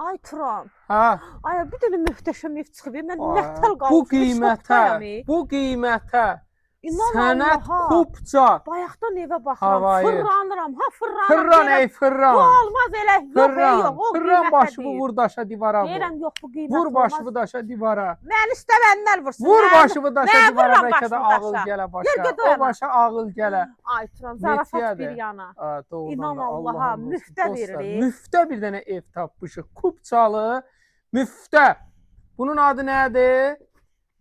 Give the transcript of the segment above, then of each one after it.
Ay Turan. Hə. Ay bir dənə möhtəşəm ev çıxıb. Mən Ay, nətər qalmışam. bu qiymətə İnan sənət Allaha. kupça. Bayaqdan evə baxıram, Havayı. fırlanıram. Ha fırlanıram. Fırlan ey fırlan. Bu olmaz elə. Yox ey yox. O Fırlan başımı vur daşa divara vur. Deyirəm yox bu qiymət Vur olmaz. başımı daşa divara. Mən istəvənlər vursun. Vur başımı daşa divara vururam bəlkə də başımı ağıl daşa. gələ Yer başa. get O oyana. başa ağıl gələ. Ay Turan zarafat Neçəyədir? bir yana. Doğrudan İnan da Allaha, Allah'ın olsun. müftə Dostlar, veririk. müftə bir dənə ev tapmışıq. Kupçalı müftə. Bunun adı nədir?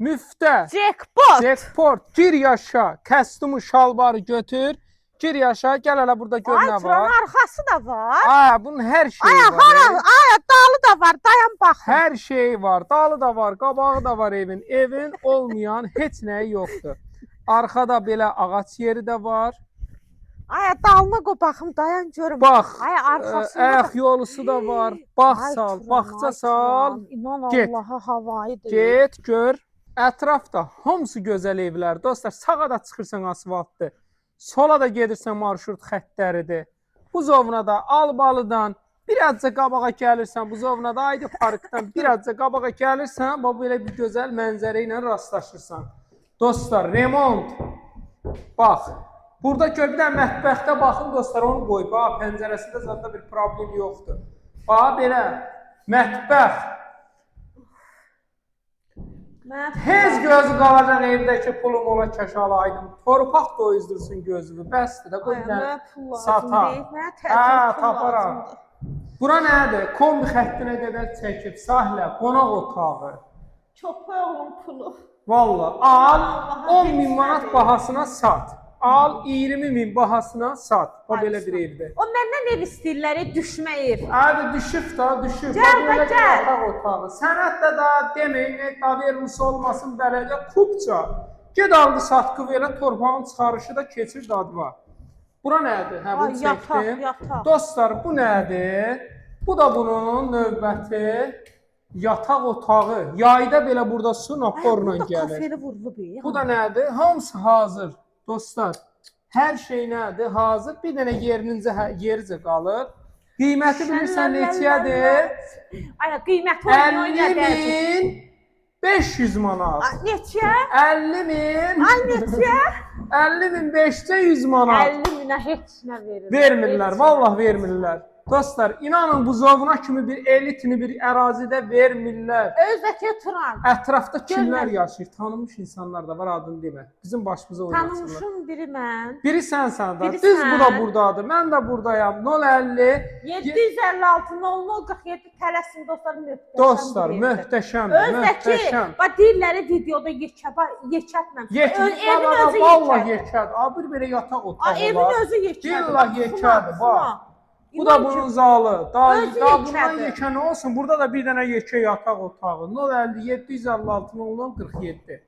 Müftə. Jackpot. Jackpot. Gir yaşa. Kostyumu, şalvarı götür. Gir yaşa. Gəl hələ burada gör Ay nə Turan var. arxası da var. Aa, bunun hər şeyi Ay var. hara, ay dalı da var. Dayan baxın. Hər şeyi var. Dalı da var, qabağı da var evin. Evin olmayan heç nəyi yoxdur. Arxada belə ağac yeri də var. Ay dalına qoy baxım, dayan görüm. Bax, Ay arxasında ayaq yolusu da var. Bağ Ay sal, Turan, bağça ay sal. Turan, İnan get. Allaha havayı deyil. Get, gör. Ətrafda hamısı gözəl evlər. Dostlar, sağa da çıxırsan asfaltdır. Sola da gedirsən marşrut xəttləridir. Buzovna da Albalıdan birazca qabağa gəlirsən, Buzovna da Aydı Parkdan birazca qabağa gəlirsən, bax belə bir gözəl mənzərə ilə rastlaşırsan. Dostlar, remont. Bax, burada kökdən mətbəxdə baxın dostlar, onu qoyub. Bax, pəncərəsində zaten bir problem yoxdur. Bax, belə mətbəx. Tez gözü qalacaq evdəki pulum ola kəş alaydım. Torpaq doyuzdursun gözümü. Bəsdir də qoy bilən sata. Hə, taparam. Bura nədir? Kombi xəttinə qədər çəkib sahlə, qonaq otağı. Çoxoğlum pulu. Valla al 10.000 manat bahasına sat. Al 20.000 bahasına sat. O belə bir evdir. O məndən ev istəyirlər, düşmə ev. Hadi düşüb da, düşüb. Gəl də, Belə gəl. yataq otağı. Sənət də deməyin, daverlisi olmasın bələcə kupça. Ged aldı satqı belə torpağın çıxarışı da keçir dadva. Bura nədir? Hə, bunu çəkdim. Yataq. Dostlar, bu nədir? Bu da bunun növbəti yataq otağı. Yayda belə burada su naporla gəlir. Kafeli vurulub. Bu da nədir? Hamısı hazır. Dostlar, hər şey nədir? Hazır. Bir dənə yericə qalır. Qiyməti bilirsən neçədir? Ay, qiyməti oynayır. 50.500 manat. Neçə? 50.000. Ay, neçə? 50.500 100 manat. 50.000-ə heç nə verir. Vermirlər, vallah vermirlər. Dostlar, inanın buzovna kimi bir elitini bir ərazidə vermirlər. Özdəki Turan. Ətrafda kimlər yaşayır? Tanınmış insanlar da var, adını demə. Bizim başımıza oynatsınlar. Tanımışım biri mən. Biri sənsən da. Biri Düz sən. bu da buradadır. Mən də buradayam. 050 756 0047 tələsin dostlar, möhtəşəm. Dostlar, bir evdir. möhtəşəmdir, Özdəki, möhtəşəm. bax deyirləri videoda yekətməm. Evin özü vallahi yekət. yekədir. Bir belə yataq otağı Evin var. özü yekət. Billah yekədir, bax. Bu da bunun zalı. Daha Özü bundan yekədir. yekə nə olsun? Burada da bir dənə yekə yataq otağı. 050 756 0047.